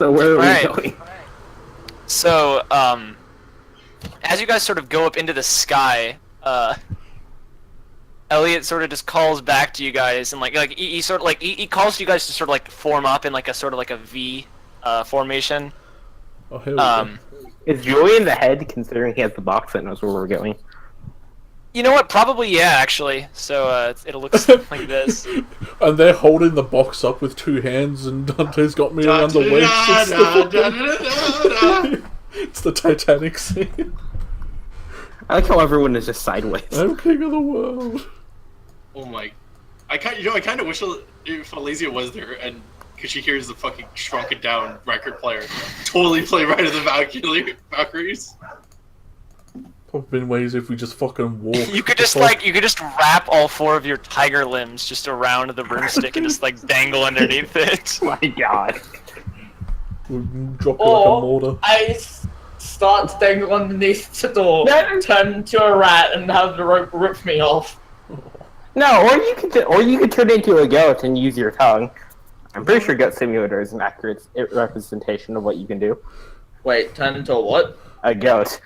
So where are we Alright. going? So, as you guys sort of go up into the sky, Elliot sort of just calls back to you guys, and he sort of he calls to you guys to sort of like form up in like a sort of like a V formation. Oh, here we go. Is Julian the head, considering he has the box that knows where we're going? You know what? Probably yeah, actually. So it'll look like this. And they're holding the box up with two hands, and Dante's got me around the waist. It's the Titanic scene. I like how everyone is just sideways. I'm king of the world. Oh my! I kind of wish if Elysia was there, and because she hears the fucking shrunken down record player, totally play Ride of the Valkyries. Probably been ways if we just fucking walk. You could just wrap all four of your tiger limbs just around the broomstick and just like dangle underneath it. Oh my god. We'll drop you like a mortar. I start to dangle underneath the door, turn into a rat, and have the rope rip me off. No, or you could turn into a goat and use your tongue. I'm pretty sure Goat Simulator is an accurate representation of what you can do. Wait, turn into a what? A goat.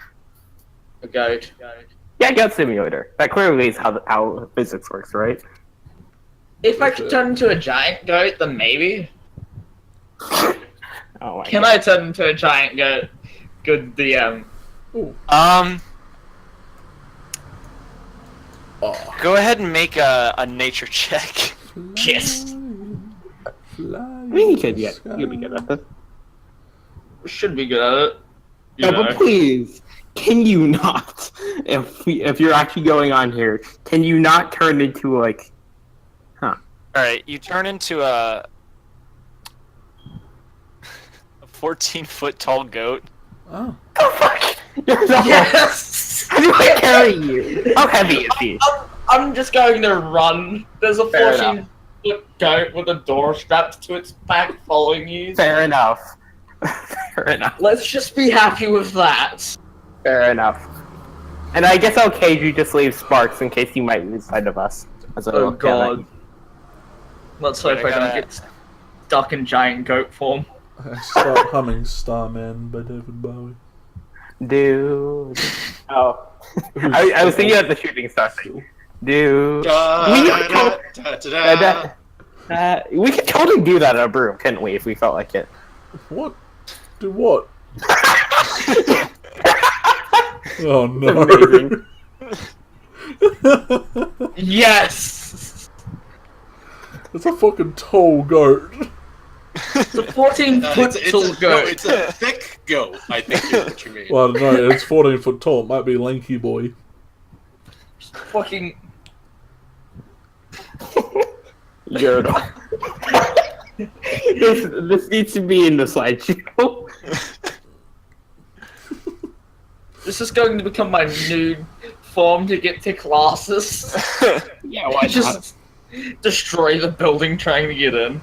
A goat. Yeah, Goat Simulator. That clearly is how physics works, right? If I could turn into a giant goat, then maybe. Oh my Can god. I turn into a giant goat? Good DM. Go ahead and make a nature check. Yes. I mean, you could, yeah. You'll be good at this. Should be good at it. You No, know. but please, can you not? If you're actually going on here, can you not turn into like? Huh? All right, you turn into a 14-foot tall goat. Oh. Oh fuck! You're so Yes! How do I carry you? How heavy is he? I'm just going to run. There's a Fair 14-foot goat with a door strapped to its back following you. Fair enough. Fair enough. Let's just be happy with that. Fair enough. And I guess I'll occasionally just leave sparks in case you might lose sight of us. As a Oh little camera. god. Let's hope Wait, I don't get stuck in giant goat form. I start humming Starman by David Bowie. Dude. Oh. I was thinking of the shooting star thing. Dude. We could totally do that on a broom, couldn't we, if we felt like it? What? Do what? Oh no. Amazing. Yes! It's a fucking tall goat. It's a 14-foot tall No, goat. it's a thick goat, I think is what you mean. Well, I don't know, it's 14 foot tall. It might be lanky boy. Fucking... Urinal. this needs to be in the slideshow. This is going to become my new form to get to classes. Yeah, why Just destroy the building trying to get in.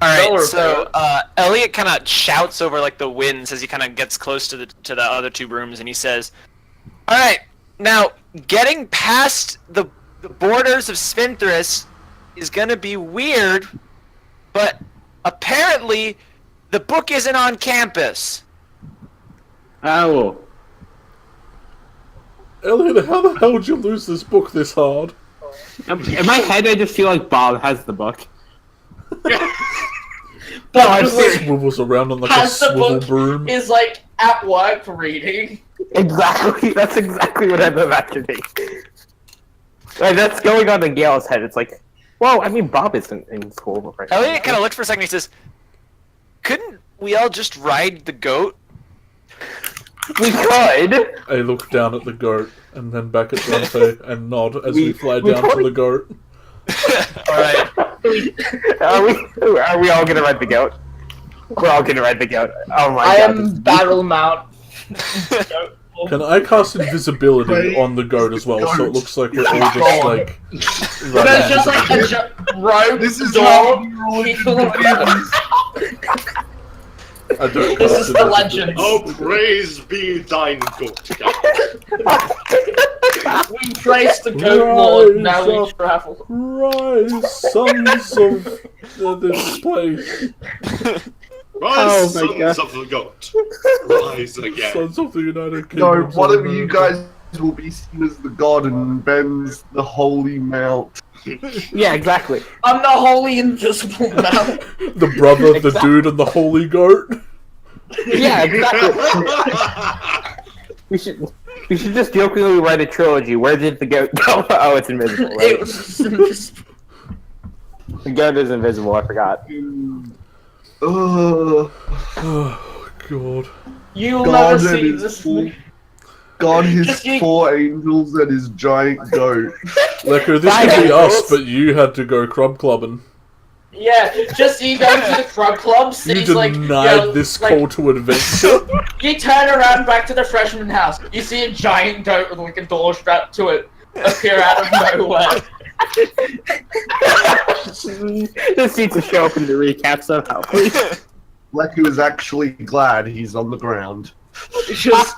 All right, so Elliot kind of shouts over like the winds as he kind of gets close to the other two rooms, and he says, "All right, now getting past the borders of Sphinthris is gonna be weird, but apparently the book isn't on campus." Oh. Elliot, how the hell did you lose this book this hard? In my head, I just feel like Bob has the book. But I'm the serious. book Swivels around on like a has the swivel book broom. is like at work reading. Exactly. That's exactly what I'm imagining. Like, that's going on in Gail's head. It's like, well, I mean, Bob isn't in school right now. Elliot kind of looks for a second. He says, "Couldn't we all just ride the goat?" We could. I look down at the goat and then back at Dante and nod as we fly we down to totally- the goat. All right. Are we all gonna ride the goat? We're all gonna ride the goat. Oh my I god. am battle mount. Can I cast invisibility on the goat as well, so it looks like we're all just like... There's just like a rope This is door. how you roll I don't This cast is the legend. Oh, praise be thine goat God. We traced the goat lord, now we travel. Rise, sons of this place. Rise, Oh my God. sons of the goat. Rise again. Sons of the United No, Kingdoms one of America. you guys will be seen as the god and Ben's the holy mount. Yeah, exactly. I'm the holy invisible mount. The brother, the dude, and the holy goat. Yeah, exactly. we should just jokingly write a trilogy. Where did the goat go? Oh, it's invisible. Right? It was just invisible. The goat is invisible. I forgot. Oh, God. You'll God never and see his this. full- God, his Just you- 4 angels and his giant goat. Lecker, this could be us, but you had to go crab clubbing. Yeah, just you go to the crab club, You sees denied like, this like, call to adventure. You turn around back to the freshman house. You see a giant goat with like a door strapped to it appear out of nowhere. This needs to show up in the recap somehow, please. Leku is actually glad he's on the ground. It's just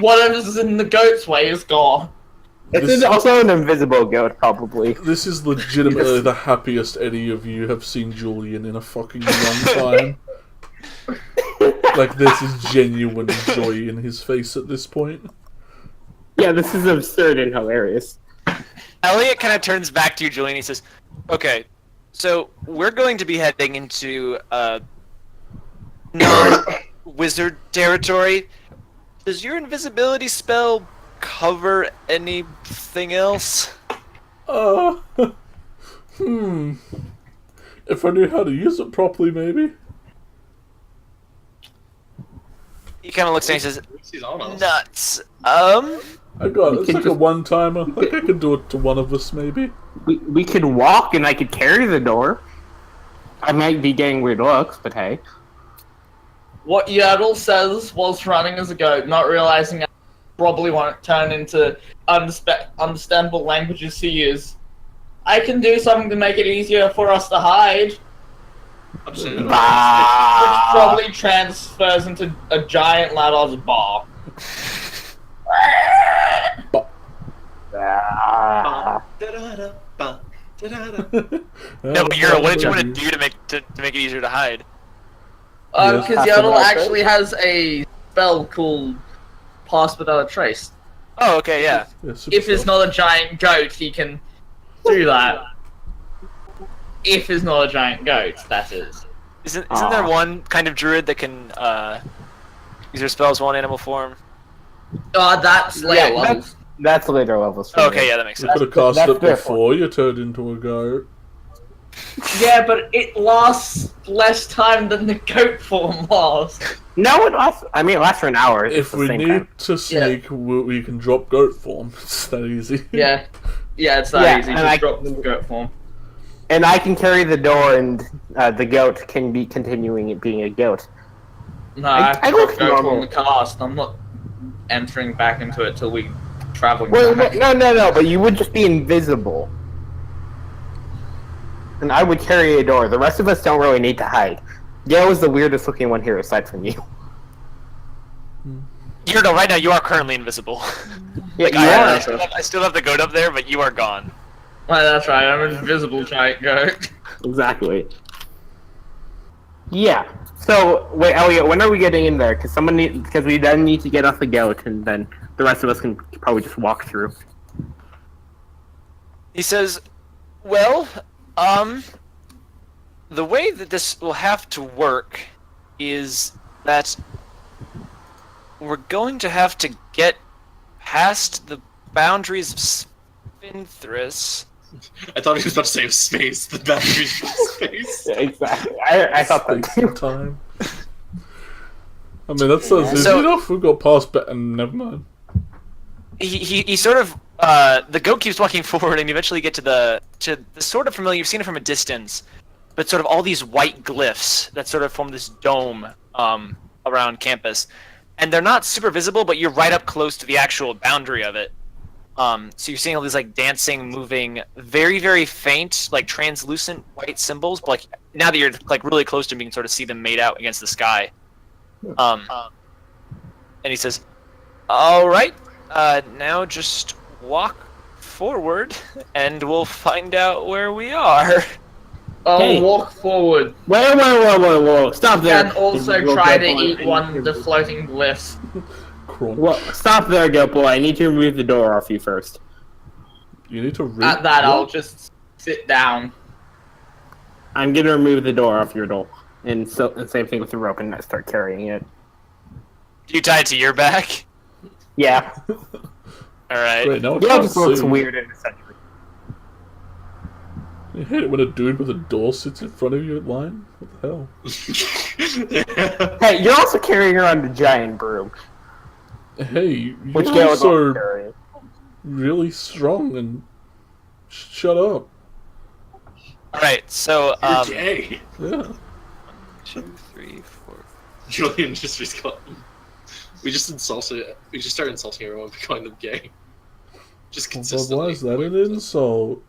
whatever's in the goat's way is gone. This is also an invisible goat, probably. This is legitimately the happiest any of you have seen Julian in a fucking long time. Like, this is genuine joy in his face at this point. Yeah, this is absurd and hilarious. Elliot kind of turns back to you, Julian. He says, "Okay, so we're going to be heading into non-wizard territory. Does your invisibility spell cover anything else?" If I knew how to use it properly, maybe. He kind of looks at me and says, He's on us. "Nuts. I got it. It's can like a just- one-timer. Like, I can do it to one of us, maybe. We could walk and I could carry the door. I might be getting weird looks, but hey. What Yertle says whilst running as a goat, not realizing it probably won't turn into understandable languages to use. I can do something to make it easier for us to hide. Absolutely. Which probably transfers into a giant ladder's bar. no, but Euro, what did you want to do to make it easier to hide?" Because Pass Yertle without actually has a spell called Pass Without a Trace. Oh, okay, yeah. If it's not a giant goat, he can do that. If it's not a giant goat, that is. Isn't there one kind of druid that can use their spells while in animal form? That's later Yeah, levels. That's later levels. for Okay, me. yeah, that makes You sense. could have cast that's it fair before you turned into a goat. Yeah, but it lasts less time than the goat form lasts. No, it lasts. I mean, it lasts for an hour. It's If the we same need time. to sneak, we can drop goat form. It's that easy. Yeah. Yeah, it's that Yeah, easy. and Just I- drop the goat form. And I can carry the door, and the goat can be continuing it being a goat. No, I have I to look drop goat normal. form the cast. I'm not entering back into it till we traveling Well, back. no, but you would just be invisible. And I would carry a door. The rest of us don't really need to hide. Gail is the weirdest looking one here aside from you. No, right now you are currently invisible. Yeah, Like, you I are. still have the goat up there, but you are gone. Well, that's right. I'm an invisible giant goat. Exactly. Yeah. So, wait, Elliot, when are we getting in there? Because we then need to get off the goat, and then the rest of us can probably just walk through. He says, "Well, the way that this will have to work is that we're going to have to get past the boundaries of Sphinthris." I thought he was about to say space. The boundaries of space. Yeah, exactly. I thought that Space too. and time. I mean, that sounds easy So- enough. We've got past and never mind. He sort of the goat keeps walking forward, and you eventually get to the sort of familiar. You've seen it from a distance, but sort of all these white glyphs that sort of form this dome around campus, and they're not super visible, but you're right up close to the actual boundary of it. So you're seeing all these like dancing, moving, very very faint, like translucent white symbols. But like now that you're like really close to them, you can sort of see them made out against the sky. And he says, "All right. Now just walk forward, and we'll find out where we are." I'll Hey. walk forward Whoa! Stop there. and also Goat try to boy. eat one of the floating glyphs. Crunch. Well, stop there, Goat Boy. I need to remove the door off you first. You need to read. At that, I'll just sit down. I'm gonna remove the door off your door. And same thing with the rope, and I start carrying it. You tie it to your back? Yeah. Alright. Wait, no, I Yeah, it can't just looks see. weird in a century. You hate it when a dude with a door sits in front of you at line? What the hell? Hey, you're also carrying around a giant broom. Hey, you're Which Gale is also also carrying. really strong and shut up. Alright, so, You're gay. Yeah. 2, 3, 4. Julian just got. We just started insulting everyone by calling them gay. Just But consistently. why is that an insult?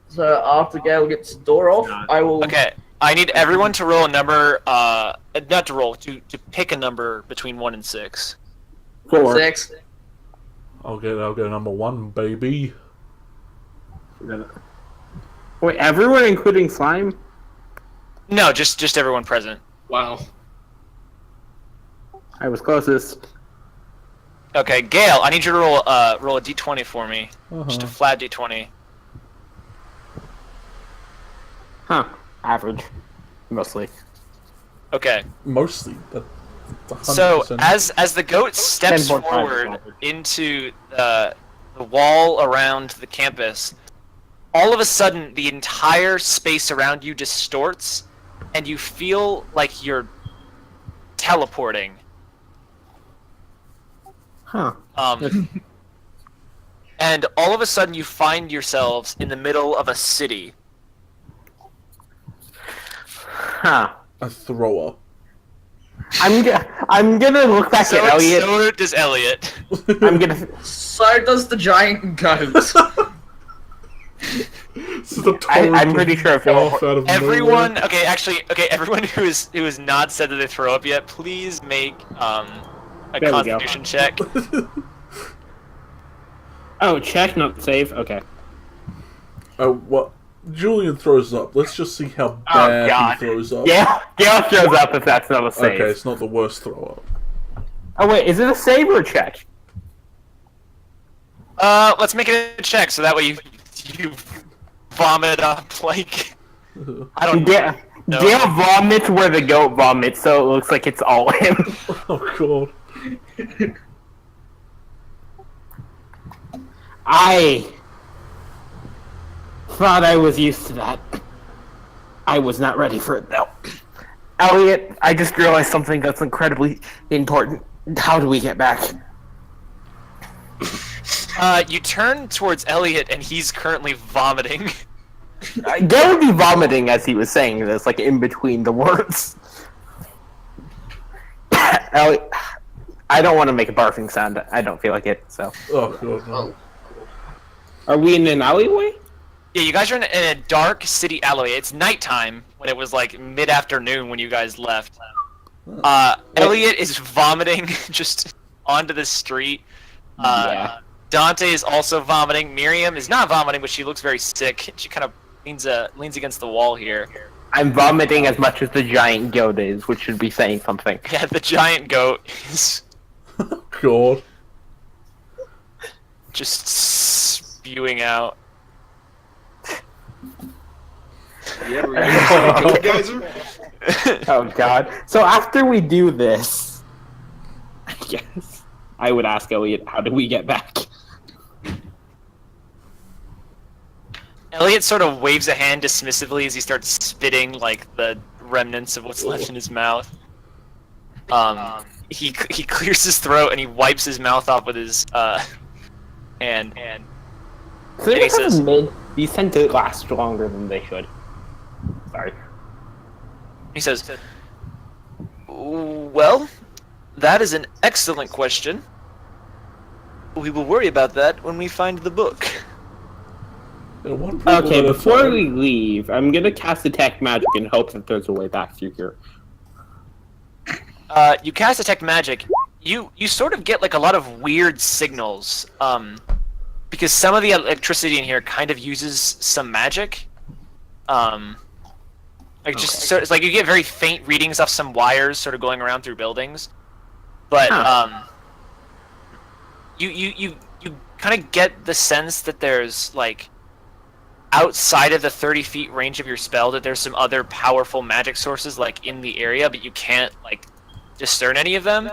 So after Gale gets the door off, I will. Okay, I need everyone to roll a number, not to roll, to pick a number between 1 and 6. 4. 6. I'll get number 1, baby. Wait, everyone including Slime? No, just everyone present. Wow. I was closest. Okay, Gale, I need you to roll a d20 for me. Just a Uh-huh. flat d20. Huh. Average. Mostly. Okay. Mostly. That's So 100%. as the goat steps 10.5 forward average. into the wall around the campus, all of a sudden the entire space around you distorts, and you feel like you're teleporting. Huh. And all of a sudden you find yourselves in the middle of a city. Huh. A thrower. I'm gonna look back at Elliot. So does Elliot. I'm gonna. So does the giant goat. This is a I'm pretty sure if off out of Everyone, nowhere. everyone who has not said that they throw up yet, please make a There we go. Constitution check. Oh, check, not save. Okay. Oh, what? Julian throws up. Let's just see how Oh, bad God. he throws up. Yeah, Gale shows up if that's not a save. Okay, it's not the worst throw up. Oh wait, is it a save or a check? Let's make it a check so that way you vomit up like I don't know. Gale vomits where the goat vomits, so it looks like it's all him. Oh god. I thought I was used to that. I was not ready for it though. Elliot, I just realized something that's incredibly important. How do we get back? You turn towards Elliot and he's currently vomiting. Gale would be vomiting as he was saying this, like in between the words. Elliot, I don't want to make a barfing sound. I don't feel like it. So, Oh god, no. are we in an alleyway? Yeah, you guys are in a dark city alleyway. It's nighttime when it was like mid-afternoon when you guys left. Elliot is vomiting just onto the street. Yeah. Dante is also vomiting. Miriam is not vomiting, but she looks very sick. She kind of leans against the wall here. I'm vomiting as much as the giant goat is, which should be saying something. Yeah, the giant goat is God. just spewing out. Yeah, we're gonna geyser. Oh god. So after we do this, I guess I would ask Elliot, how do we get back? Elliot sort of waves a hand dismissively as he starts spitting like the remnants of what's left in his mouth. He clears his throat and he wipes his mouth off with his hand. So they He says- these tend to last longer than they should. Sorry. He says, "Well, that is an excellent question. We will worry about that when we find the book." Yeah, one people Okay, at a before time. we leave, I'm gonna cast Detect Magic in hopes that there's a way back through here. You cast Detect Magic. You sort of get like a lot of weird signals. Because some of the electricity in here kind of uses some magic. Like just so it's like you get very faint readings off some wires sort of going around through buildings, but you kind of get the sense that there's like outside of the 30 feet range of your spell that there's some other powerful magic sources like in the area, but you can't like discern any of them,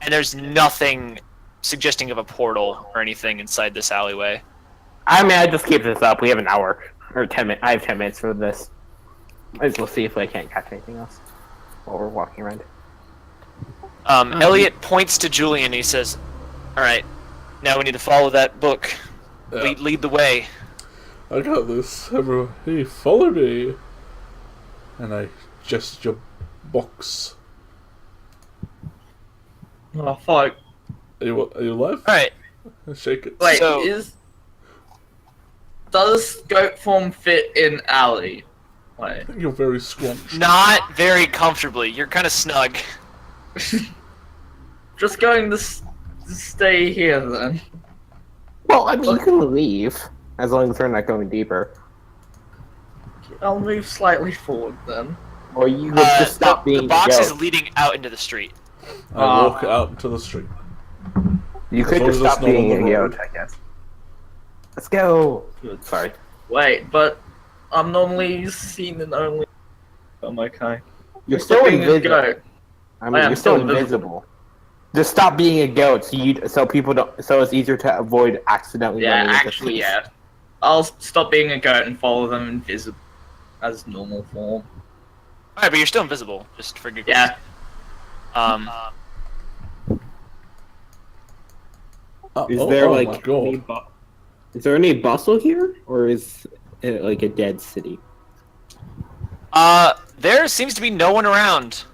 and there's nothing suggesting of a portal or anything inside this alleyway. I mean, I just keep this up. We have an hour or 10 minutes. I have 10 minutes for this. We'll see if I can't catch anything else while we're walking around. Elliot points to Julian and he says, "All right, now we need to follow that book. Yeah. Lead the way." I got this. Everyone, hey, follow me. And I gesture box. Oh fuck! Are you alive? All right. I shake it. Wait, So- does scope form fit in alley? I Wait. think you're very squanched. Not very comfortably. You're kind of snug. Just going to stay here then. Well, I mean, you can leave as long as we're not going deeper. I'll move slightly forward then. Or you could just stop being the box a is goat. leading out into the street. I walk out into the street. You could as long just as it's stop not on being the a road. goat, I guess. Let's go. Sorry. Wait, but I'm normally seen in only. I'm okay. You're still being a invisible. goat. I mean, I am you're still still invisible. Just stop being a goat, so people don't. So it's easier to avoid accidentally. Yeah, running into actually, thieves. yeah. I'll stop being a goat and follow them invisible as normal form. All right, but you're still invisible. Just for giggles. Yeah. Is Oh, there oh like my God. any is there any bustle here, or is it like a dead city? There seems to be no one around.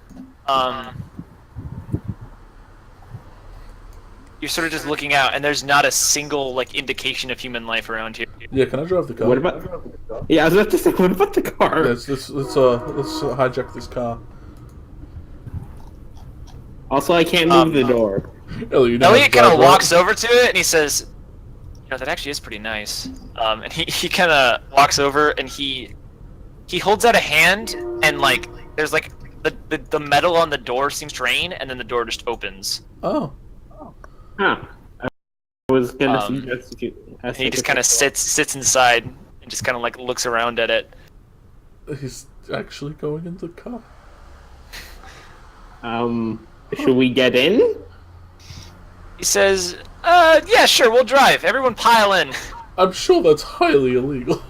You're sort of just looking out, and there's not a single like indication of human life around here. Yeah, can I drive the car? What about? Yeah, I was about to say, what about the car? Let's hijack this car. Also, I can't move the door. Elliot, you know how to Elliot kind drive, of right? walks over to it and he says, "You know, that actually is pretty nice." And he kind of walks over and he holds out a hand and like there's like the metal on the door seems to drain and then the door just opens. Oh. Huh. I was gonna Um, suggest you. And he just kind of sits inside and just kind of like looks around at it. He's actually going in the car. Should we get in? He says, yeah, sure, we'll drive. Everyone pile in." I'm sure that's highly illegal.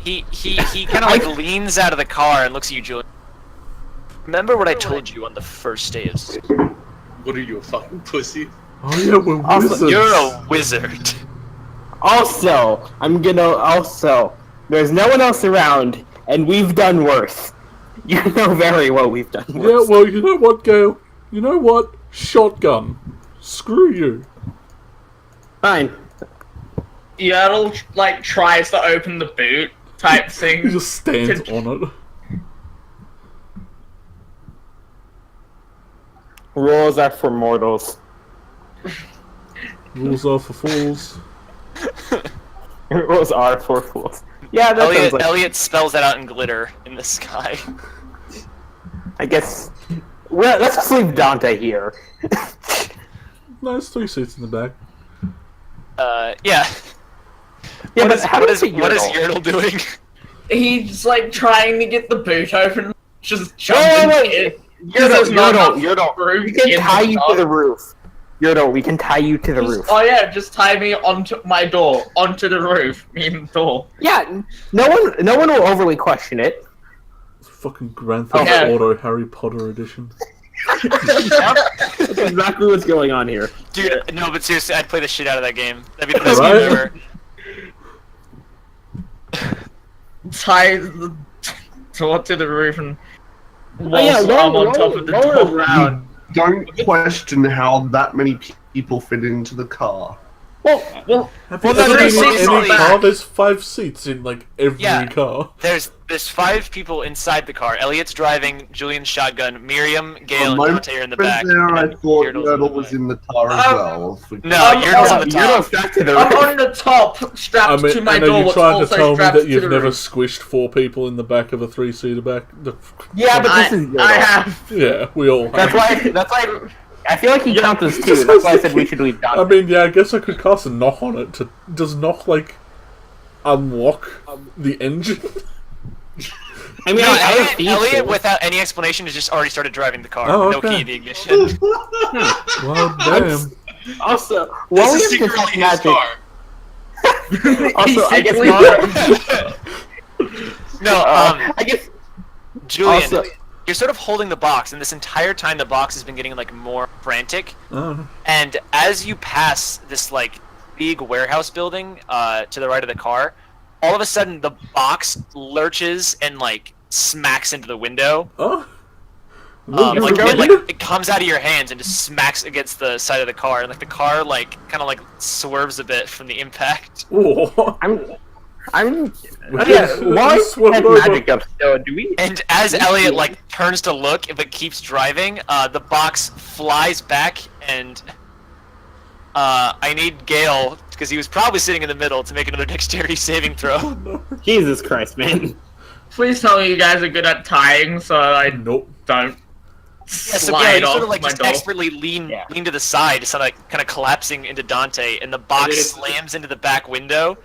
He kind of like leans out of the car and looks at you, Julian. "Remember what I told you on the first day of school? What are you, a fucking pussy? Oh yeah, we're Also, wizards. You're a wizard." Also, there's no one else around, and we've done worse. You know very well we've done Yeah, worse. well, you know what, Gale? You know what? Shotgun. Screw you. Fine. Yertle like tries to open the boot type thing. He just stands on it. Rules are for mortals. Rules are for fools. Rules are for fools. Yeah, that sounds like. Elliot spells that out in glitter in the sky. I guess. Well, let's just leave Dante here. Nice 3 seats in the back. Yeah. Yeah, What but is how does it what is Yertle doing? He's like trying to get the boot open, just Wait, jumping wait. in. Yordle, we can tie you to the roof. Yordle, we can tie you to the roof. Oh yeah, just tie me onto my door, onto the roof. Me and the door. Yeah, no one will overly question it. It's fucking Grand Theft Yeah. Auto Harry Potter edition. That's exactly what's going on here. Dude, no, but seriously, I'd play the shit out of that game. That'd be the best Right? game ever. Tie the door to the roof and Oh, yeah, whilst I'm on top of the lower door. around. Don't question how that many people fit into the car. Well, Have you Well, no, ever there's been in seats any in the car? back. There's 5 seats in like every Yeah. car. There's 5 people inside the car. Elliot's driving, Julian's shotgun, Miriam, For Gale, a and moment Dante are in the back. there, and I then thought Yurtle's Yurtle in was the in the car as well. No, I'm Yurtle's on the Yurtle's top. back to the I'm right. on the top, strapped I mean, to my I know door, you which tried to also tell me strapped that to you've the never roof. squished 4 people in the back of a 3-seater back. Yeah, but this is Yurtle. I have. Yeah, we all That's have. why. I feel like he counts as He 2. just That's has why I the said we key. should leave Dante. I mean, yeah, I guess I could cast a knock on it. Does knock, like, unlock the engine? I mean, No, I have thieves Elliot, too. without any explanation, has just already started driving the car. Oh, No okay. key in the ignition. Well, damn. Also, This while we is have secretly detect his magic, car. also, I guess No, I guess Julian, also- you're sort of holding the box, and this entire time the box has been getting like more frantic. Oh. And as you pass this like big warehouse building to the right of the car, all of a sudden the box lurches and like smacks into the window. Oh. It comes out of your hands and just smacks against the side of the car, and like the car like kind of like swerves a bit from the impact. Oh. I'm. Well, Yeah, this why swept has over. magic up still? Do we? And as Elliot like turns to look but keeps driving, the box flies back, and I need Gale, because he was probably sitting in the middle, to make another dexterity saving throw. Jesus Christ, man! Please tell me you guys are good at tying, so I Nope. don't Yeah, so slide Gale, you off sort of like my just door. expertly lean to the side, just like kind of collapsing into Dante, and the box slams into the back window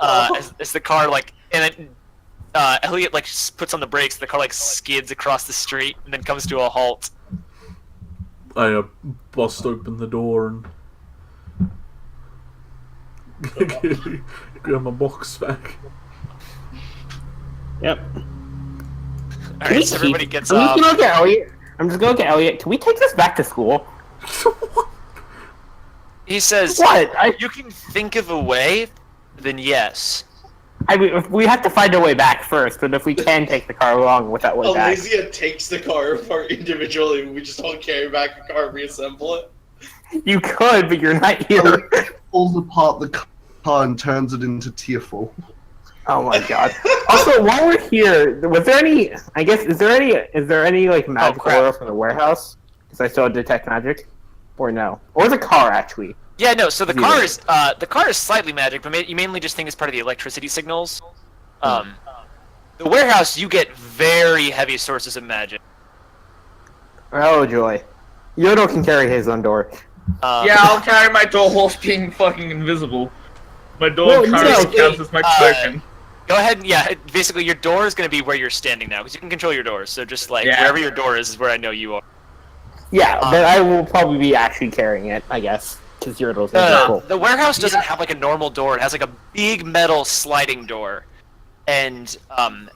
as the car like, and then Elliot like puts on the brakes. The car like skids across the street and then comes to a halt. I bust open the door and grab my box back. Yep. All right, so everybody gets I'm off. just gonna look at Elliot. Can we take this back to school? He says, What? "You can think of a way, then yes." I mean, we have to find a way back first, but if we can take the car along with that way back. Elysia takes the car apart individually, and we just all carry back the car and reassemble it. You could, but you're not here. Pulls apart the car and turns it into tearful. Oh my god. Also, while we're here, was there any? I guess is there any like magic crap. aura from the warehouse? Because I still detect magic, or no, or the car actually. Yeah, no. So the Yeah. car is slightly magic, but you mainly just think it's part of the electricity signals. The warehouse, you get very heavy sources of magic. Oh joy. Yodo can carry his own door. Yeah, I'll carry my door horse being fucking invisible. My door Well, currently no, counts as my token. Go ahead and basically your door is going to be where you're standing now, because you can control your doors. So just like Yeah. wherever your door is where I know you are. Yeah, but I will probably be actually carrying it, I guess, because Yodo's invisible. The warehouse doesn't have like a normal door. It has like a big metal sliding door. And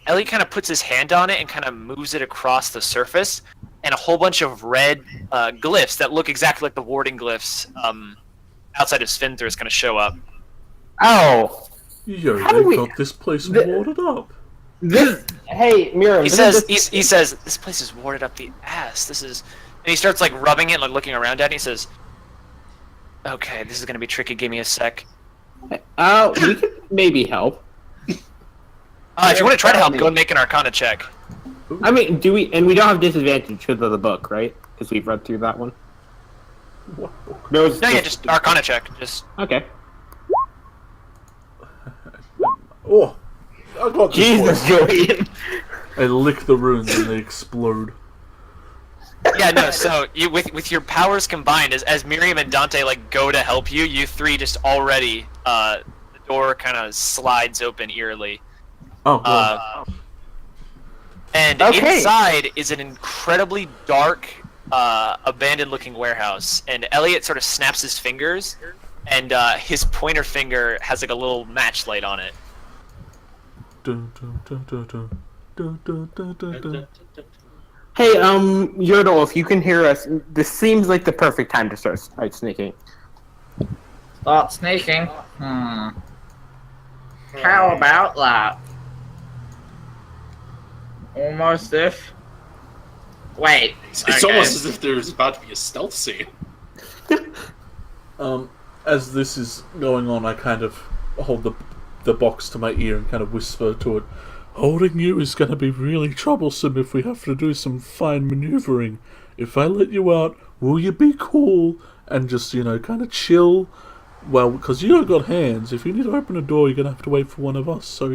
Elliot kind of puts his hand on it and kind of moves it across the surface, and a whole bunch of red glyphs that look exactly like the warding glyphs outside of Sphinxers kind of show up. Oh, Yo, How they do we- got this place the- warded up. this. Hey, Miriam. He this says, is- he says, this place is warded up the ass. This is, and he starts like rubbing it, like looking around at it. And he says, "Okay, this is gonna be tricky. Give me a sec. we could maybe help. If you want to try to help, go and make an Arcana check." I mean, do we? And we don't have disadvantage because of the book, right? Because we've read through that one. No, No, yeah, just Arcana check. Just okay. Oh, I got this Jesus, one. Julian. I lick the runes and they explode. yeah, no. So you with your powers combined, as Miriam and Dante like go to help you, you three just already the door kind of slides open eerily. Oh, well. And Okay. inside is an incredibly dark, abandoned-looking warehouse. And Elliot sort of snaps his fingers, and his pointer finger has like a little match light on it. Dun, dun, dun, dun, dun. Dun, dun, dun, dun, dun. Hey, Yodel, if you can hear us, this seems like the perfect time to start sneaking. Start sneaking? How about that? Almost if. Wait. It's almost as if there's about to be a stealth scene. as this is going on, I kind of hold the box to my ear and kind of whisper to it, "Holding you is going to be really troublesome if we have to do some fine maneuvering. If I let you out, will you be cool and just, kind of chill? Well, because you don't got hands. If you need to open a door, you're going to have to wait for one of us. So,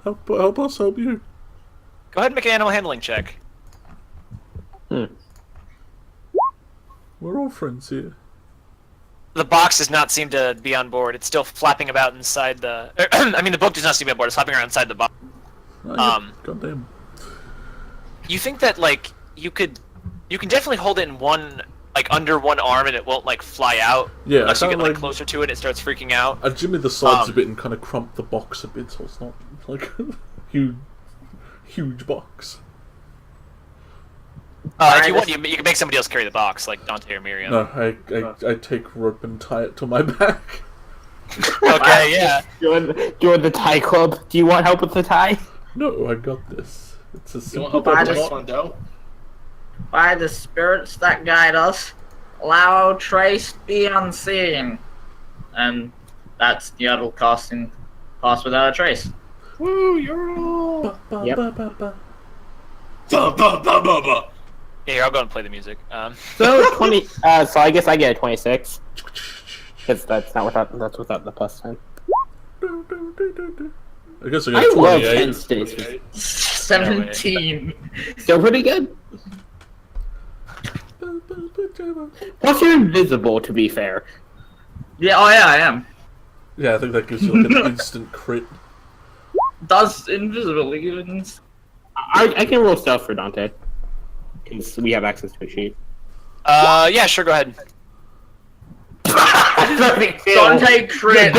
help us help you." Go ahead and make an animal handling check. We're all friends here. The box does not seem to be on board. It's still flapping about inside the... I mean, the book does not seem to be on board. It's flapping around inside the box. Goddamn. You think that, like, you can definitely hold it in one, like, under one arm and it won't, like, fly out. Yeah, unless you get, like, like, closer to it and it starts freaking out. I jimmy the sides a bit and kind of crump the box a bit so it's not, like, huge box. If you want, you can make somebody else carry the box, like Dante or Miriam. No, I take rope and tie it to my back. Okay, yeah. Join the tie club. Do you want help with the tie? No, I got this. It's a You simple want help with just- this one, though? By the spirits that guide us, allow trace be unseen. And that's Yaddle casting Pass Without a Trace. Woo, you're all... Yep. Ba, ba, ba, ba, ba. Yeah, here, I'll go and play the music. So 20. So I guess I get a 26. Because that's without the plus 10. I guess I I got love 28. 10 states. 17. Still pretty good. Plus you're invisible, to be fair. Yeah, oh yeah, I am. Yeah, I think that gives you like an instant crit. Does invisible even... I can roll stuff for Dante. Because we have access to a sheet. Yeah, sure, go ahead. Dante crit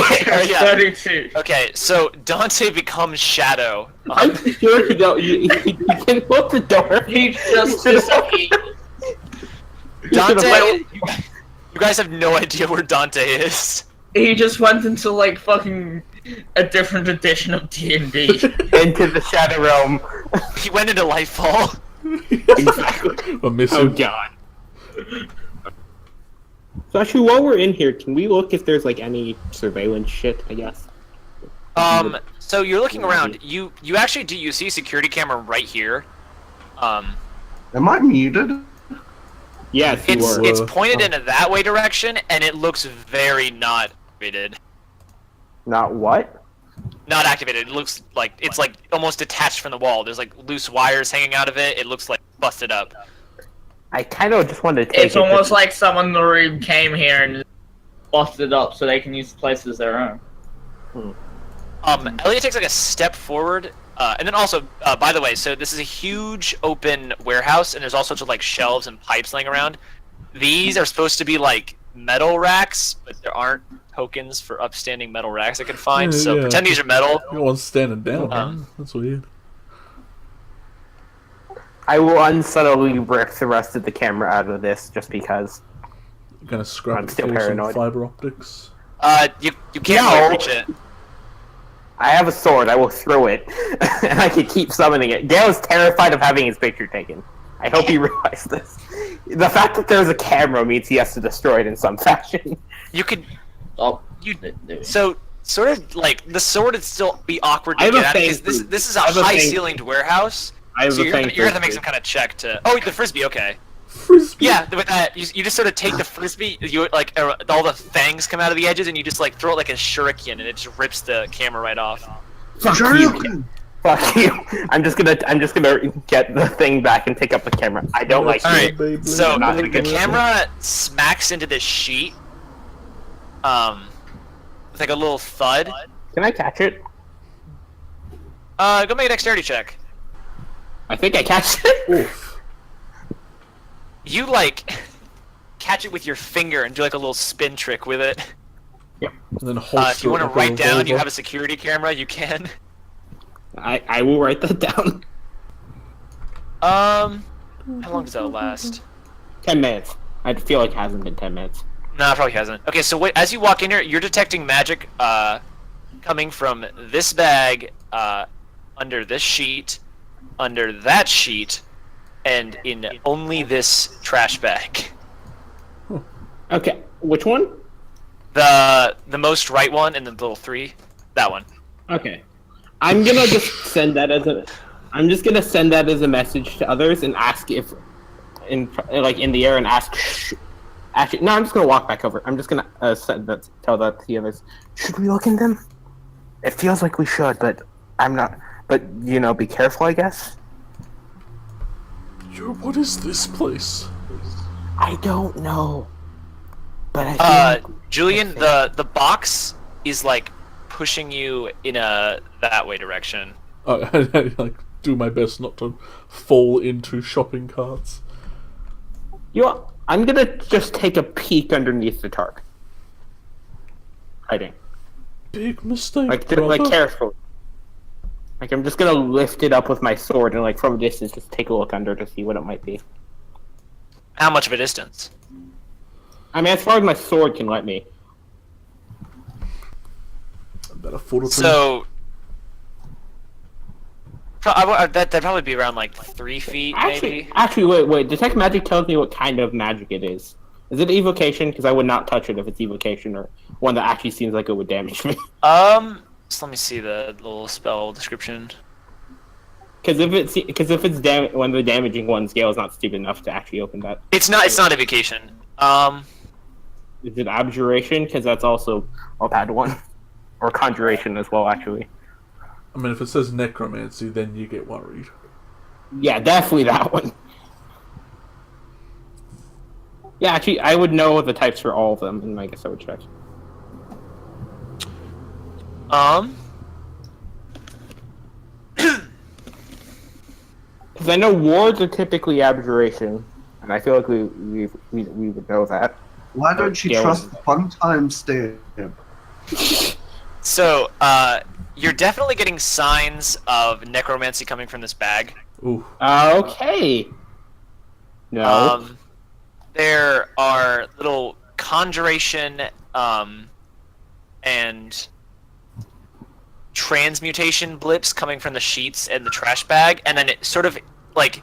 Yeah. 32. Okay, so Dante becomes Shadow. I'm sure you don't. You can close the door. He just disappeared. Dante, you guys have no idea where Dante is. He just went into like fucking a different edition of D&D. Into the Shadow Realm. He went into Lightfall. Exactly. I miss Oh him. god. So actually, while we're in here, can we look if there's like any surveillance shit? I guess. So you're looking around. You actually do. You see a security camera right here. Am I muted? Yes, you were. It's pointed in that way direction, and it looks very not activated. Not what? Not activated. It looks like it's like almost detached from the wall. There's like loose wires hanging out of it. It looks like busted up. I kind of just wanted to take It's almost like someone in the room came here and busted it up so they can use the place as their own. Elliot takes like a step forward, and then also, by the way, so this is a huge open warehouse, and there's all sorts of like shelves and pipes laying around. These are supposed to be like metal racks, but there aren't tokens for upstanding metal racks I can find. So Yeah. pretend these are metal. No one's standing down. Man. That's weird. I will unsubtly rip the rest of the camera out of this just because. I'm gonna scrap I'm it still for some paranoid. fiber optics. You can't No. quite reach it. I have a sword. I will throw it, and I can keep summoning it. Gale is terrified of having his picture taken. I hope you realize this. The fact that there's a camera means he has to destroy it in some fashion. You could. Oh, So sort of like the sword would still be awkward to I have get a at because thing this is a I have a high thing- ceilinged warehouse. I have So a you're thing gonna have to make for- some kind of check to. Oh, the frisbee. Okay. Frisbee. Yeah, with that you just sort of take the frisbee. You like all the fangs come out of the edges, and you just like throw it like a shuriken, and it just rips the camera right off. Fuck you. Fuck you. I'm just gonna get the thing back and pick up the camera. I don't like All right. Baby. So Not the gonna- camera smacks into this sheet. With like a little thud. Can I catch it? Go make a dexterity check. I think I catched it. Oof. You like catch it with your finger and do like a little spin trick with it. And then If holster you want it to like a write down you revolver. have a security camera, you can. I will write that down. How long does that last? 10 minutes. I feel like it hasn't been 10 minutes. No, it probably hasn't. Okay, so wait, as you walk in here, you're detecting magic coming from this bag, under this sheet, under that sheet, and in only this trash bag. Okay, which one? The most right one and the little 3. That one. Okay. I'm gonna just send that as a. I'm just gonna send that as a message to others and ask if, in the air, and ask. Actually, no. I'm just gonna walk back over. I'm just gonna tell that to the others. Should we look in them? It feels like we should, but I'm not. But be careful, I guess. What is this place? I don't know. But I feel Julian, the box is like pushing you in that way direction. I like do my best not to fall into shopping carts. I'm gonna just take a peek underneath the tarp. Hiding. Big mistake, Like brother. careful. Like I'm just gonna lift it up with my sword and from a distance just take a look under to see what it might be. How much of a distance? I mean, as far as my sword can let me. About a foot or two. So that'd probably be around like 3 feet, maybe. Actually, wait. Detect magic tells me what kind of magic it is. Is it evocation? Because I would not touch it if it's evocation or one that actually seems like it would damage me. So let me see the little spell description. Because if it's one of the damaging ones, Gale's not stupid enough to actually open that. It's not evocation. Is it abjuration? Because that's also a bad one, or conjuration as well, actually. I mean, if it says necromancy, then you get worried. Yeah, definitely that one. Yeah, actually, I would know the types for all of them, and I guess I would check. Because I know wards are typically abjuration, and I feel like we would know that. Why don't you Gale trust the fun time stamp? So, you're definitely getting signs of necromancy coming from this bag. Ooh. Okay. No. There are little conjuration, and transmutation blips coming from the sheets and the trash bag, and then it sort of, like,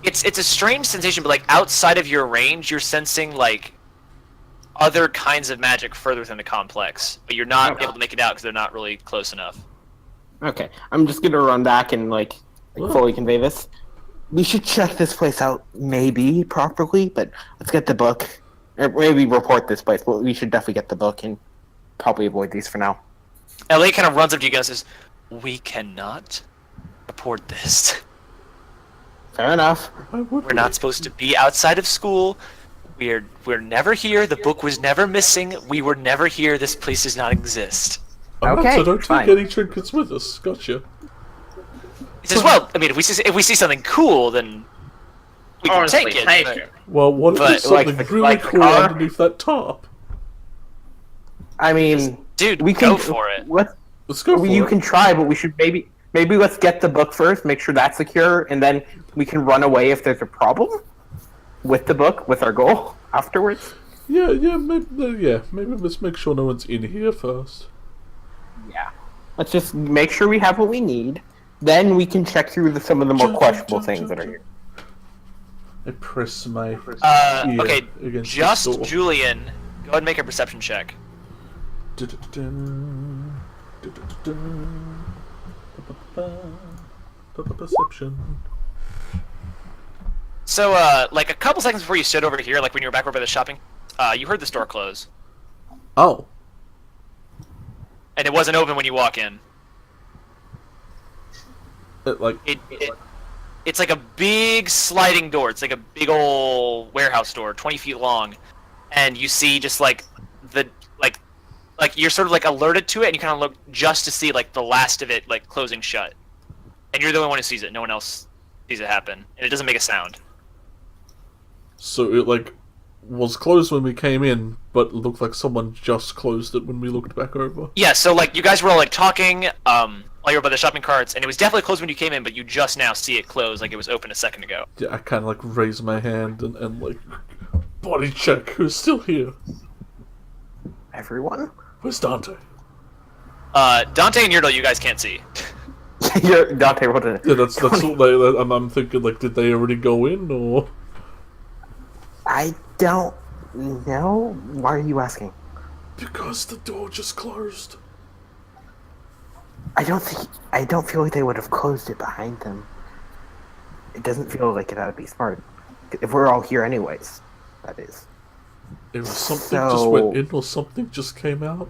it's a strange sensation, but, like, outside of your range, you're sensing, like, other kinds of magic further within the complex, but you're not able to make it out because they're not really close enough. Okay, I'm just gonna run back and fully convey this. We should check this place out, maybe properly, but let's get the book. Or maybe report this place, but we should definitely get the book and probably avoid these for now. LA kind of runs up to you guys and says, "We cannot report this. Fair enough. We're not supposed to be outside of school. We're never here. The book was never missing. We were never here. This place does not exist." Okay, so don't fine. take any trinkets with us. Gotcha. He says, "Well, I mean, if we see something cool, then we can Honestly, take it." take but- it. Well, what if But, there's like something the- really like the cool car? underneath that top? I mean, Dude, we go can for it. Let's go for You it. can try, but we should maybe let's get the book first, make sure that's secure, and then we can run away if there's a problem with the book, with our goal afterwards. Yeah, maybe let's make sure no one's in here first. Yeah. Let's just make sure we have what we need. Then we can check through some of the more questionable things that are here. I press my ear Okay, against just the door. Julian, go ahead and make a perception check. Perception. So, like a couple seconds before you stood over here, like when you were back over by the shopping, you heard the store close, Oh. and it wasn't open when you walk in. It's like a big sliding door. It's like a big old warehouse door, 20 feet long, and you see just like you're sort of like alerted to it, and you kind of look just to see like the last of it like closing shut, and you're the only one who sees it. No one else sees it happen, and it doesn't make a sound. So it was closed when we came in, but it looked like someone just closed it when we looked back over. Yeah, so like you guys were all like talking while you were by the shopping carts, and it was definitely closed when you came in, but you just now see it close like it was open a second ago. Yeah, I kind of raise my hand and body check who's still here. Everyone? Where's Dante? Dante and Yurdle, you guys can't see. Dante rolled a... Yeah, that's what I'm thinking. Did they already go in or? I don't know. Why are you asking? Because the door just closed. I don't feel like they would have closed it behind them. It doesn't feel like that would be smart. If we're all here anyways, that is. It was something just So- went in or something just came out.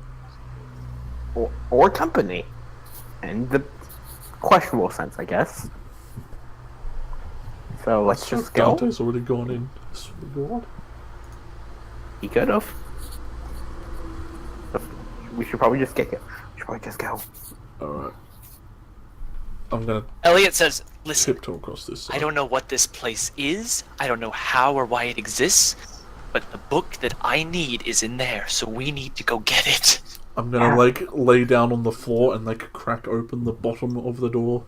Or company. In the questionable sense, I guess. So let's just go. Dante's already gone in. This would be good. He could have. We should probably just get go. We should probably just go. Alright. I'm gonna Elliot says, "Listen, tiptoe across this I side. don't know what this place is. I don't know how or why it exists. But the book that I need is in there, so we need to go get it." I'm gonna, like, lay down on the floor and, like, crack open the bottom of the door.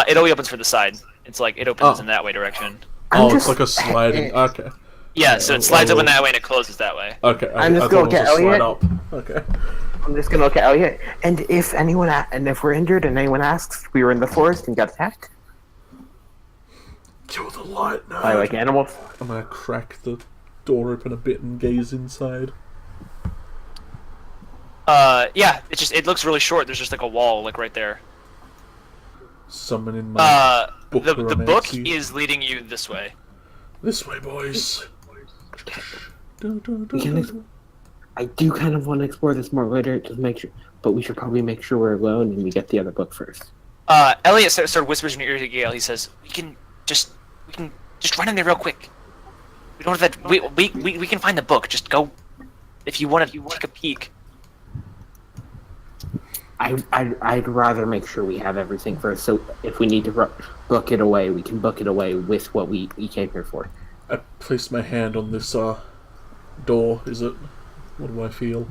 It only opens for the side. It's like, it opens Oh. in that way direction. I'm Oh, just- it's like a sliding... Okay. Yeah, so it slides open that way and it closes that way. Okay, I'm just I gonna thought it look was at a slide Elliot. up. Okay. I'm just gonna look at Elliot, and if anyone and if we're injured and anyone asks, we were in the forest and got attacked Kill the light now. by like animals. I'm gonna crack the door open a bit and gaze inside. Yeah, it looks really short. There's just like a wall, like right there. Summon in my The book Bookeromancy. is leading you this way. This way, boys. I do kind of want to explore this more later to make sure, but we should probably make sure we're alone and we get the other book first. Elliot sort of whispers in your ear to Gale. He says, we can just run in there real quick. We don't have that. We can find the book. Just go. If you want to take a peek." I'd rather make sure we have everything first, so if we need to book it away, we can book it away with what we came here for. I place my hand on this door. Is it? What do I feel?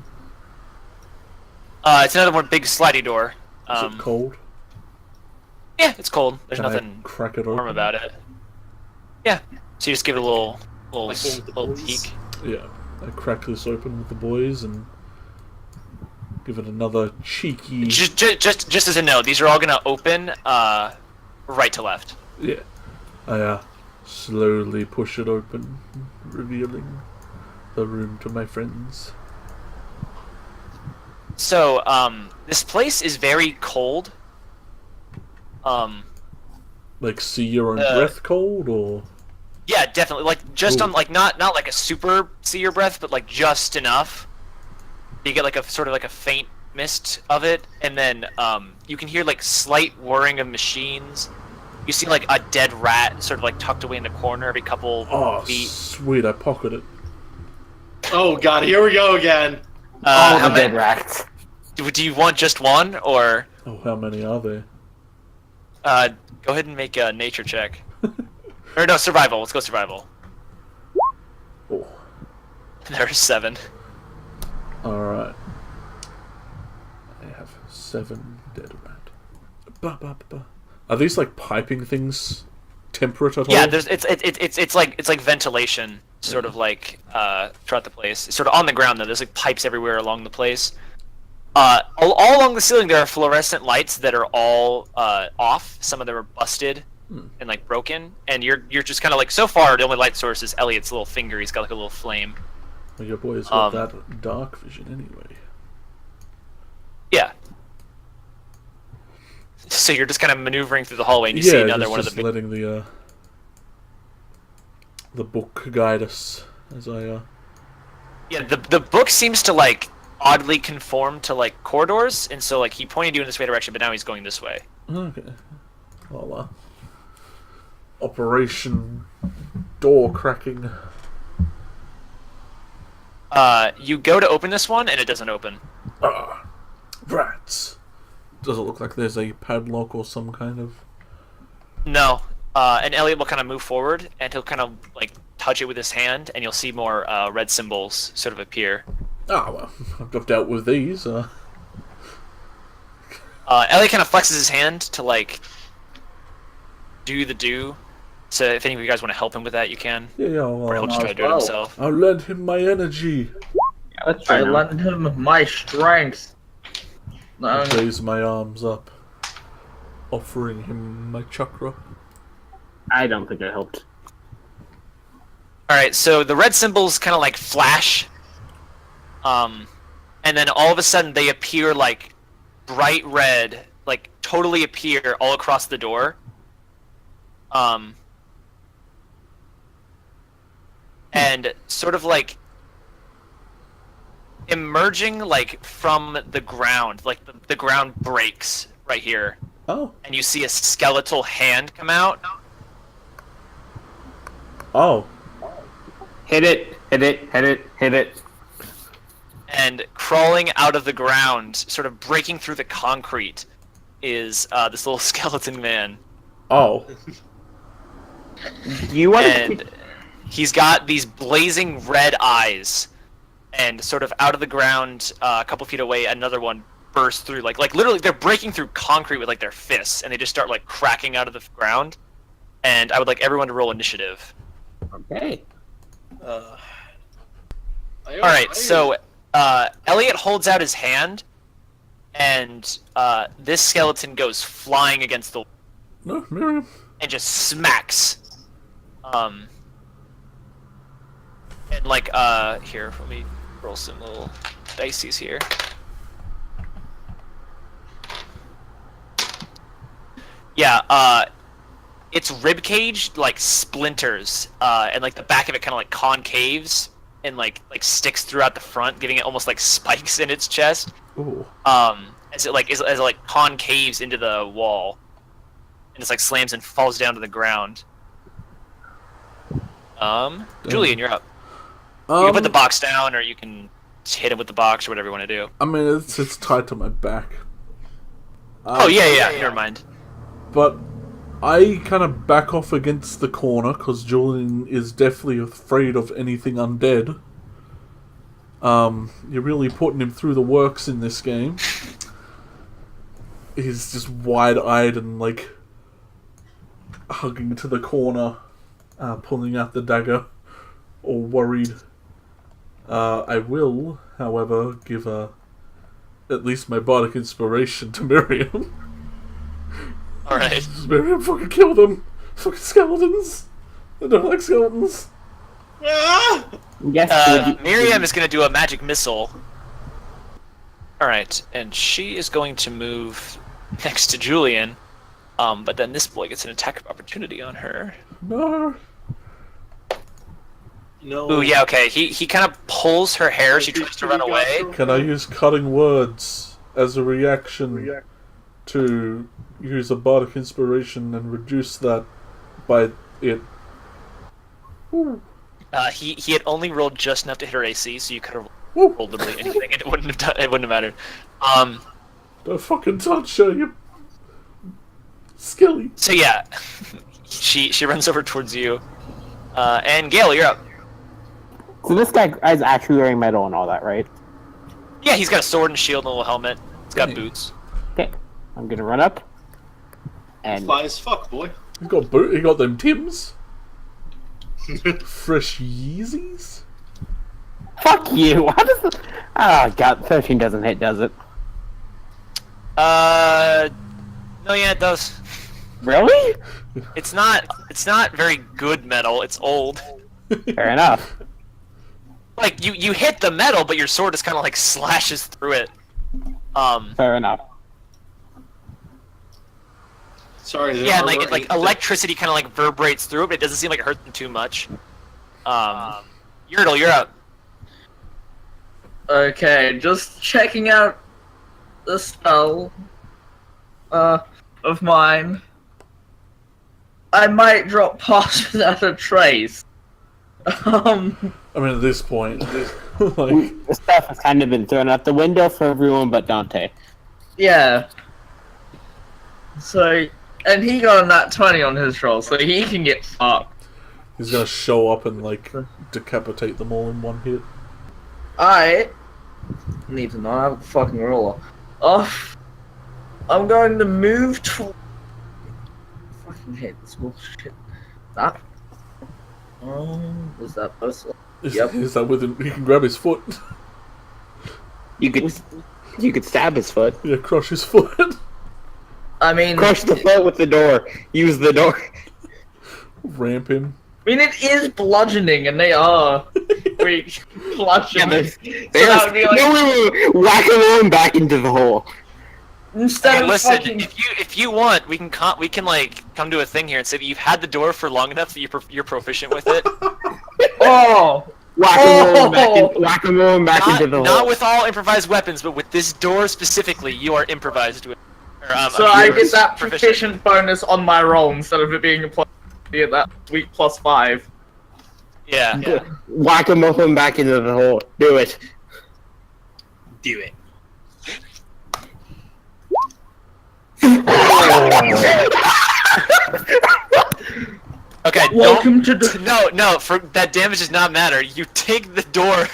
It's another one big slidey door. Is it cold? Yeah, it's cold. There's Can I nothing crack it warm open? about it. Yeah. So you just give it a little Like one with the boys? peek. Yeah. I crack this open with the boys and give it another cheeky. Just as a note, these are all gonna open right to left. Yeah. I slowly push it open, revealing the room to my friends. So this place is very cold. Like, see your own breath cold, or Yeah, definitely. Like just Ooh. on like not like a super see your breath, but like just enough. You get like a sort of like a faint mist of it, and then you can hear like slight whirring of machines. You see like a dead rat sort of like tucked away in the corner every couple feet. sweet! I pocket it. Oh god, here we go again. All How the dead many, rats. do you want just one, or Oh, how many are there? go ahead and make a nature check? Or no, survival. Let's go survival. Oh, There are 7. all right. I have 7 dead rat. Ba, ba, ba. Are these like piping things temperate at all? Yeah, it's like ventilation, sort of like throughout the place. It's sort of on the ground though. There's like pipes everywhere along the place. All along the ceiling there are fluorescent lights that are all off. Some of them are busted and like broken. And you're just kind of like, so far the only light source is Elliot's little finger. He's got like a little flame. Well, your boy's got that dark vision anyway. Yeah. So you're just kind of maneuvering through the hallway and you see another one of the just big. letting the book guide us as I Yeah, the book seems to like oddly conform to like corridors, and so like he pointed you in this way direction, but now he's going this way. Okay. Well, Operation Door Cracking. You go to open this one, and it doesn't open. Ah, rats. Does it look like there's a padlock or some kind of... No. And Elliot will kind of move forward, and he'll kind of like touch it with his hand, and you'll see more red symbols sort of appear. Ah, well, I've dealt with these. Elliot kind of flexes his hand to like do the do. So if any of you guys want to help him with that, you can. Yeah, Or he'll well, just try to do it himself. I'll lend him my energy. Yeah, let's try I now. lend him my strength. I No, raise my arms up, offering him my chakra. I don't think it helped. All right, so the red symbols kind of like flash, And then all of a sudden they appear like bright red, like totally appear all across the door. And sort of like emerging like from the ground, like the ground breaks right here. Oh. And you see a skeletal hand come out. Oh. Hit it, hit it, hit it, hit it. And crawling out of the ground, sort of breaking through the concrete, is this little skeleton man. Oh. You want And to... he's got these blazing red eyes. And sort of out of the ground, a couple feet away, another one bursts through. Like literally, they're breaking through concrete with like their fists, and they just start like cracking out of the ground. And I would like everyone to roll initiative. Okay. All right, so Elliot holds out his hand, and this skeleton goes flying against the No, Miriam. and just smacks. And like here, let me roll some little dices here. Yeah, its rib cage like splinters, and like the back of it kind of like concaves and like sticks throughout the front, giving it almost like spikes in its chest. Ooh. As it concaves into the wall, and it's like slams and falls down to the ground. Julian, you're up. You can put the box down, or you can hit him with the box, or whatever you want to do. I mean, it's tied to my back. Oh yeah, never mind. But I kind of back off against the corner because Julian is definitely afraid of anything undead. You're really putting him through the works in this game. He's just wide-eyed and like hugging to the corner, pulling out the dagger, all worried. I will, however, give at least my bardic inspiration to Miriam. Alright. Miriam, fucking kill them! Fucking skeletons! I don't like skeletons. Yes, Miriam is going to do a magic missile. Alright, and she is going to move next to Julian. But then this boy gets an attack of opportunity on her. No. No. Ooh, yeah, okay. He kind of pulls her hair. She tries to run away. Can I use cutting words as a reaction to use a bardic inspiration and reduce that by it? He had only rolled just enough to hit her AC, so you could have rolled literally anything, and it wouldn't have mattered. Don't fucking touch her, you skilly. So yeah, she runs over towards you, and Gale, you're up. So this guy is actually wearing metal and all that, right? Yeah, he's got a sword and shield and a little helmet. He's got Hey. boots. Okay. I'm gonna run up. And Fly as fuck, boy. He got them Tims. Fresh Yeezys. fuck you! How does the... Oh god, 13 doesn't hit, does it? No, yeah, it does. Really? It's not very good metal. It's old. Fair enough. Like you hit the metal, but your sword just kind of like slashes through it. Fair enough. Sorry. Yeah, and like electricity kind of like vibrates through it, but it doesn't seem like it hurts them too much. Yurtle, you're up. Okay, just checking out the spell of mine. I might drop past without a trace. I mean, at this point, like, The stuff has kind of been thrown out the window for everyone but Dante. Yeah. So, and he got a nat 20 on his roll, so he can get fucked. he's gonna show up and like decapitate them all in one hit. I need to know. I have a fucking ruler. I'm going to move to. Fucking hate this bullshit. That. Was that person? Yep. Is that with him? He can grab his foot. You could stab his foot. Yeah, crush his foot. I mean, Crush the foot with the door. Use the door. Ramp him. I mean, it is bludgeoning, and they are. squeak, flush Yeah, him. there's, So that would be like, no, wait, whack him back into the hole. instead Hey, of listen, fucking... if you want, we can like come to a thing here and say that you've had the door for long enough that you're proficient with it. Oh! Whack-a-mole back into the hole. Not with all improvised weapons, but with this door specifically, you are improvised with. So I you're get that proficient. proficient bonus on my roll instead of it being a plus. Get that sweet +5. Yeah. Whack-a-mole back into the hole. Do it. Do it. Okay. Welcome to the... No. For that damage does not matter. You take the door,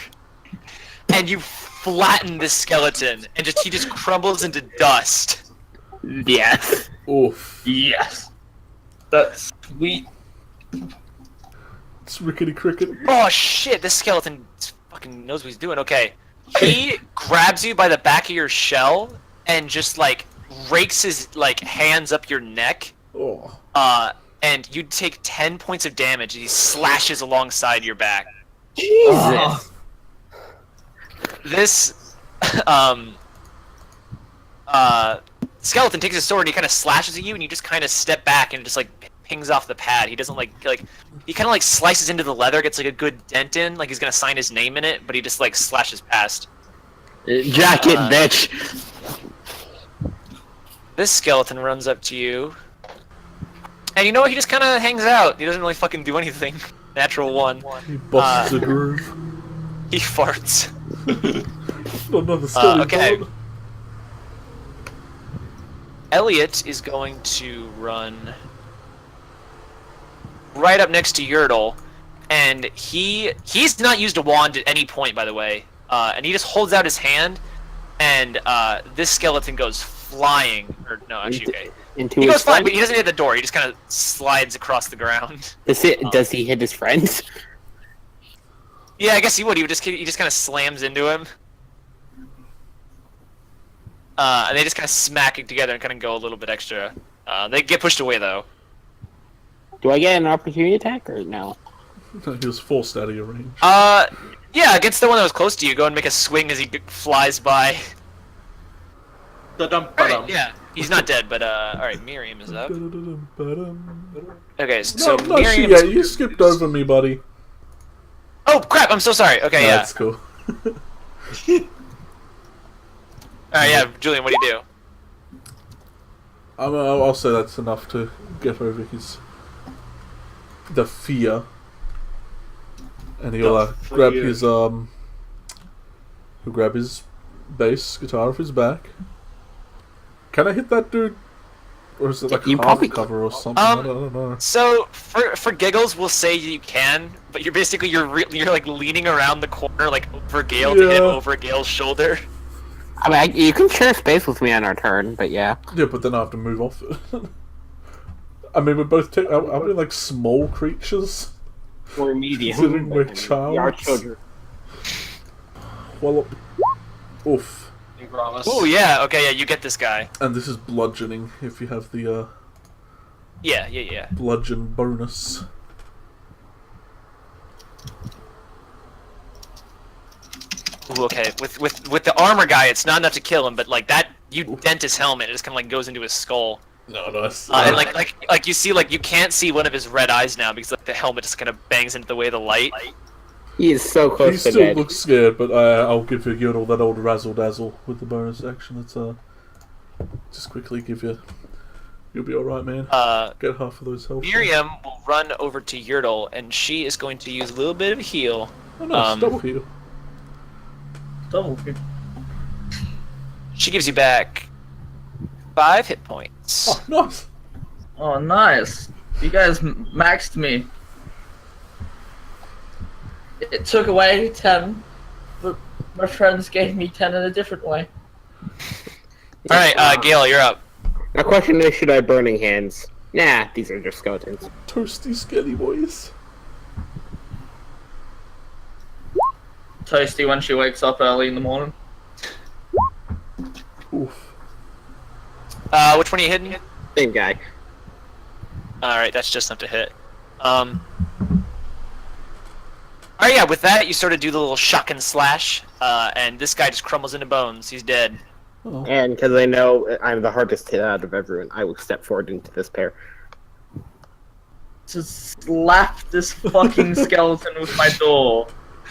and you flatten this skeleton, and he just crumbles into dust. Yes. Oof. Yes. That's sweet. It's rickety cricket. Oh shit! This skeleton fucking knows what he's doing. Okay. He grabs you by the back of your shell and just like rakes his like hands up your neck. Oh. And you take 10 points of damage as he slashes alongside your back. Jesus. This skeleton takes his sword and he kind of slashes at you, and you just kind of step back and just like pings off the pad. He doesn't like he kind of like slices into the leather, gets like a good dent in, like he's gonna sign his name in it, but he just like slashes past. Jacket, bitch. This skeleton runs up to you, and you know what? He just kind of hangs out. He doesn't really fucking do anything. Natural one. He busts a groove. He farts. Another skeleton. Okay. Elliot is going to run right up next to Yertle, and he's not used a wand at any point, by the way, and he just holds out his hand, and this skeleton goes flying, or no, actually, okay. Into He his goes flying, friend? but he doesn't hit the door, he just kind of slides across the ground. Does he hit his friends? Yeah, I guess he would, he just kind of slams into him. And they just kind of smack it together and kind of go a little bit extra. They get pushed away, though. Do I get an opportunity attack or no? He was forced out of your range. Yeah, against the one that was close to you, go and make a swing as he flies by. Alright, yeah, he's not dead, but alright, Miriam is up. Okay, so No, Miriam. yeah, you skipped over me, buddy. Oh crap! I'm so sorry. Okay, yeah. That's cool. Alright, yeah, Julian, what do you do? I'll say that's enough to get over the fear, and he'll grab his he'll grab his bass guitar off his back. Can I hit that dude, or is it like You a probably- cover or something? I don't know. So for giggles, we'll say you can, but you're basically you're like leaning around the corner like over Gale to hit Yeah. over Gale's shoulder. I mean, you can share space with me on our turn, but yeah. Yeah, but then I have to move off it. I mean, we're both are we like small creatures? We're medium. Considering we're We are childs. children. Well, oof. Oh yeah, okay, yeah, you get this guy. And this is bludgeoning if you have the Yeah. bludgeon bonus. Ooh, okay, with the armor guy, it's not enough to kill him, but like that, you dent his helmet, it just kind of like goes into his skull. No, nice. And like you see, like you can't see one of his red eyes now because like the helmet just kind of bangs into the way of the light. He is so He close to still dead. looks scared, but I'll give you Yodel that old razzle dazzle with the bonus action. It's just quickly give you. You'll be all right, man. Get half of those health. Miriam will run over to Yertle, and she is going to use a little bit of heal. Oh, nice. Double heal. Double kick. She gives you back 5 hit points. Oh, nice. Oh, nice. You guys maxed me. It took away 10, but my friends gave me 10 in a different way. All right, Gale, you're up. My question is, should I burning hands? Nah, these are just skeletons. Toasty skelly boys. Toasty when she wakes up early in the morning. Oof. Which one are you hitting? Same guy. All right, that's just enough to hit. Alright, yeah, with that, you sort of do the little shock and slash, and this guy just crumbles into bones. He's dead. Oh. And because I know I'm the hardest hit out of everyone, I will step forward into this pair. To slap this fucking skeleton with my door.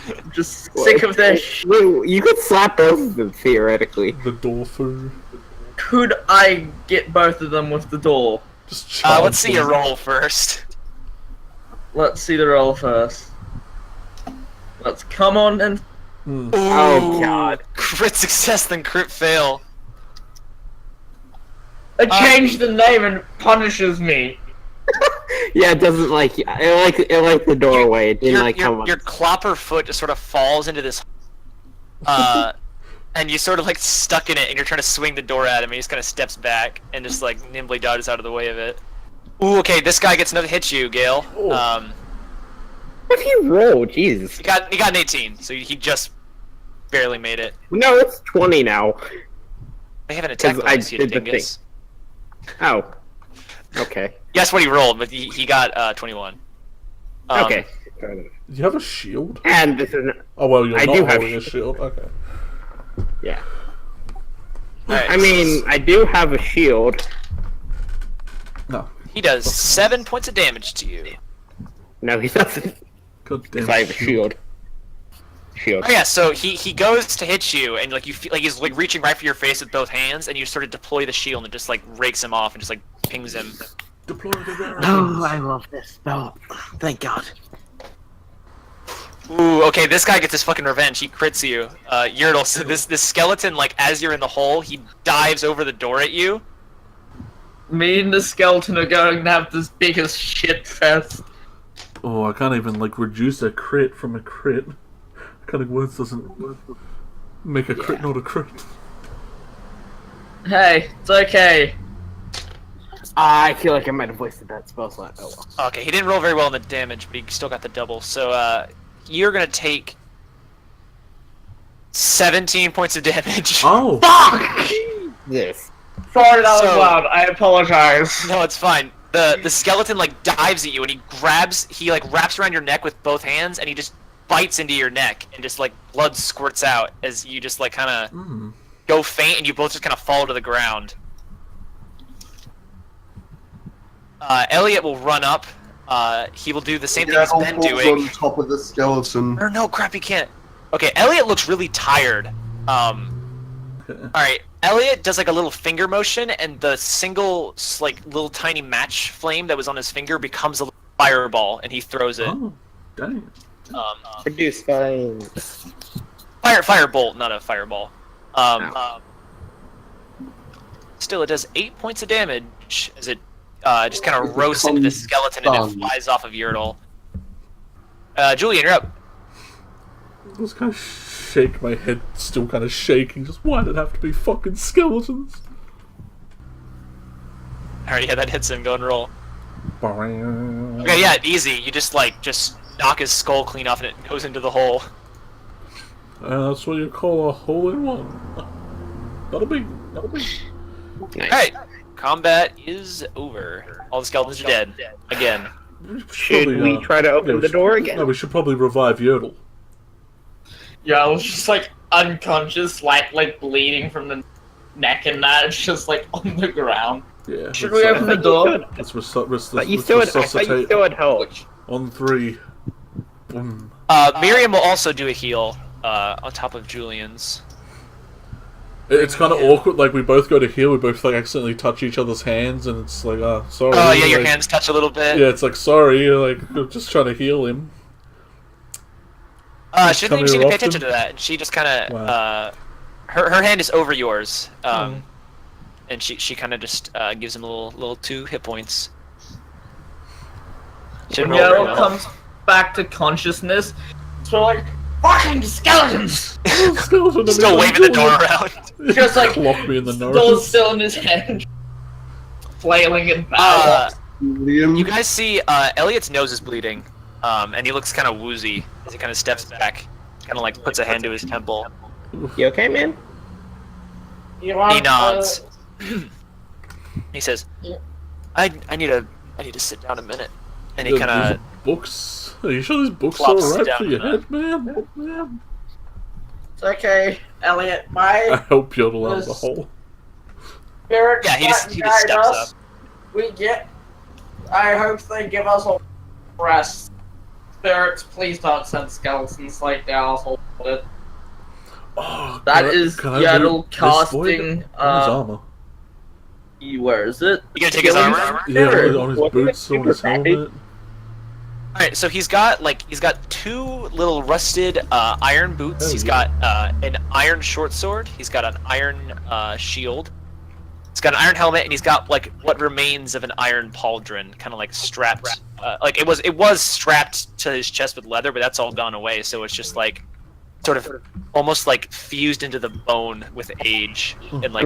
I'm just sick of this. You could slap both of them, theoretically. The door through. Could I get both of them with the door? Just charge Let's see them. your roll first. Let's see the roll first. Let's come on and Oh, God. Crit success, then crit fail. it changed the name and punishes me. Yeah, it doesn't like it like the doorway. It didn't like how much. Your clopper foot just sort of falls into this, and you sort of like stuck in it, and you're trying to swing the door at him, and he just kind of steps back and just like nimbly dodges out of the way of it. Ooh, okay, this guy gets another hit you, Gale. What if you roll? Jesus. He got an 18, so he just barely made it. No, it's 20 now. They have an attack 'Cause bonus, I you did the dingus. Oh. Okay. Guess what he rolled, but he got 21. Okay. Do you have a shield? And this is Oh well, you're I not do have holding a shield. Okay. yeah. Alright, I mean, I do have a shield. No. he does 7 points of damage to you. No, he doesn't. God damn. Because I have a shield. Shield. Oh yeah, so he goes to hit you, and like you feel like he's like reaching right for your face with both hands, and you sort of deploy the shield and just like rakes him off and just like pings him. Deploy the rare Oh, I love this spell. Thank God. Ooh, okay, this guy gets his fucking revenge. He crits you. Yurtle, so this skeleton, like as you're in the hole, he dives over the door at you. Me and the skeleton are going to have this biggest shit fest. Oh, I can't even like reduce a crit from a crit. Kind of words doesn't make a crit not a crit. Hey, it's okay. I feel like I might have wasted that spell slot. Oh well. Okay, he didn't roll very well in the damage, but he still got the double. So you're gonna take 17 points of damage. Oh. Fuck! This. Sorry that was So- loud. I apologize. No, it's fine. The skeleton like dives at you, and he like wraps around your neck with both hands, and he just bites into your neck, and just like blood squirts out as you just like kind of go faint, and you both just kind of fall to the ground. Elliot will run up. He will do the same thing he's been falls doing. on top of the skeleton. Or no, crap, he can't. Okay, Elliot looks really tired. Alright, Elliot does like a little finger motion, and the single, like, little tiny match flame that was on his finger becomes a little fireball, and he throws it. Oh, dang. Produce fine. Firebolt, not a fireball. Still, it does 8 points of damage as it just kind of roasts into the skeleton and it flies off of Yurtle. Julian, you're up. I just kind of shake my head, still kind of shaking. Just why did it have to be fucking skeletons? Alright, yeah, that hits him. Go and roll. Okay, Okay, yeah, easy. You just knock his skull clean off and it goes into the hole. That's what you call a hole in one. That'll be. Nice. Alright, combat is over. All the skeletons are dead. Again. Should we try to open the door again? No, we should probably revive Yodel. Yeah, I was just like unconscious, like bleeding from the neck and that. It's just like on the ground. Yeah. Should we open the door? Let's But you still had hope. On 3. Boom. Miriam will also do a heal on top of Julian's. It's kind of awkward, like we both go to heal, we both like accidentally touch each other's hands, and it's like, sorry. Oh yeah, your like, hands touch a little bit. Yeah, it's like, sorry, like, I'm just trying to heal him. She doesn't Come even seem here to pay often? attention to that. She just kind of, Wow. her hand is over yours, and she kind of just gives him little 2 hit points. She When didn't roll very Yodel well. comes back to consciousness, so like, fucking skeletons! Skeleton, Still waving the door around. Just like, Lock me in the still, nose. still in his hand, flailing in battle. Liam, You guys see Elliot's nose is bleeding, and he looks kind of woozy as he kind of steps back, kind of like puts a hand to his temple. You okay, man? You want, He nods. He says, Yeah. I need to sit down a minute," and he These kind of books. Are you sure this book's Plops alright down for your the- head, man? It's okay, Elliot. I My hope you're the one in the This- hole. spirit Yeah, he just guide steps us. We get. I hope they give us a rest. Spirits, please don't send skeletons like the asshole did. Oh, That can I- is can I Yaddle loot this void? casting. On his armor. Where is it? You gonna take his armor? Yeah, Spirit. on his What boots, on his super fatty? helmet. Alright, so he's got two little rusted iron boots. Oh, He's yeah. got an iron short sword. He's got an iron shield. He's got an iron helmet, and he's got like what remains of an iron pauldron, kind of like strapped. Like it was strapped to his chest with leather, but that's all gone away. So it's just like sort of almost like fused into the bone with age, and like.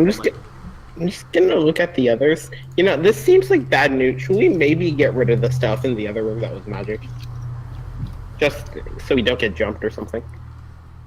I'm just gonna look at the others. You know, this seems like bad news. Should we maybe get rid of the stuff in the other room that was magic? Just so we don't get jumped or something.